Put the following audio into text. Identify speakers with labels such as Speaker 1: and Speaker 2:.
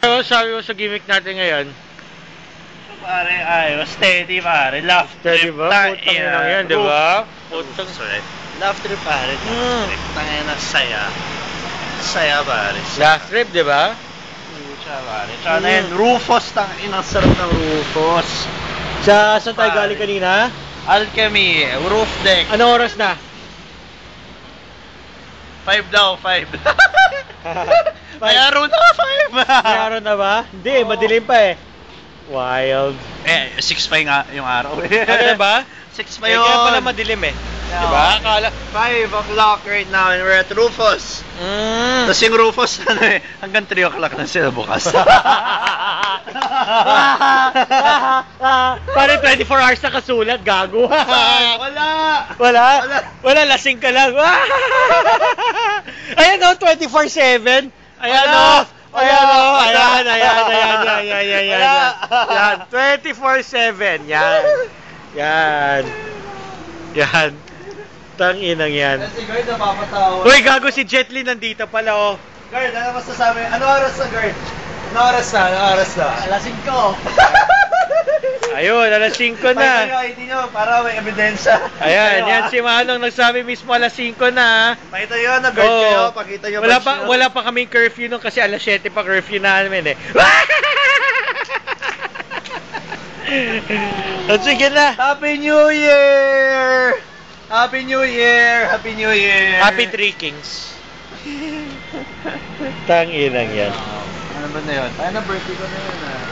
Speaker 1: Ano sabi mo sa gimmick natin ngayon?
Speaker 2: Pare, ayos, steady pare, laugh
Speaker 1: Steady
Speaker 2: trip.
Speaker 1: ba? Putang ina yan, di ba? Putang
Speaker 2: Sweat. Laugh trip pare, laugh trip. Tangina na saya. Saya pare.
Speaker 1: Last trip, di ba?
Speaker 2: Pucha pare. Tsaka na yun, Rufus, tangina, sarap ng Rufus.
Speaker 3: Saan tayo galing kanina?
Speaker 2: Alchemy, roof deck.
Speaker 3: Anong oras na?
Speaker 2: 5 daw, 5. May araw na, 5.
Speaker 3: May araw na ba? Hindi, madilim pa eh. Wild.
Speaker 2: 6 pa yung araw.
Speaker 3: Ano ba?
Speaker 2: 6 pa
Speaker 3: Eh,
Speaker 2: yun.
Speaker 3: kaya pala madilim eh.
Speaker 2: Diba? Akala 5 o'clock right now and we're at Rufus. Tapos yung Rufus, hanggang 3 o'clock na sila bukas.
Speaker 3: Parang 24 hours na kasulat, gago.
Speaker 2: Wala!
Speaker 3: Wala? Wala, lasing ka lang. Ayan o, 24/7. Ayan o. Ayan o, ayan. Yan, 24/7. Yan. Tanginang yan.
Speaker 2: Si Guard napapatawa.
Speaker 3: Uy, gago si Jetly nandito pala oh.
Speaker 2: Guard, ano masasabi? Ano oras na, Guard? Ano oras na? Alas 5.
Speaker 3: Ayun, alas 5 na.
Speaker 2: Pakita yung ID nyo para may ebidensya.
Speaker 3: Ayan, yan si Manong nagsabi mismo alas 5 na.
Speaker 2: Pakita nyo na, Guard kayo. Pakita nyo
Speaker 3: wala pa kaming curfew nung kasi alas 7 pa curfew namin eh. Sige na.
Speaker 2: Happy New Year! Happy New Year! Happy New Year!
Speaker 3: Happy Three Kings. Tanginang yan.
Speaker 2: Ano ba na yun? Ay, na birthday ko na yun ah.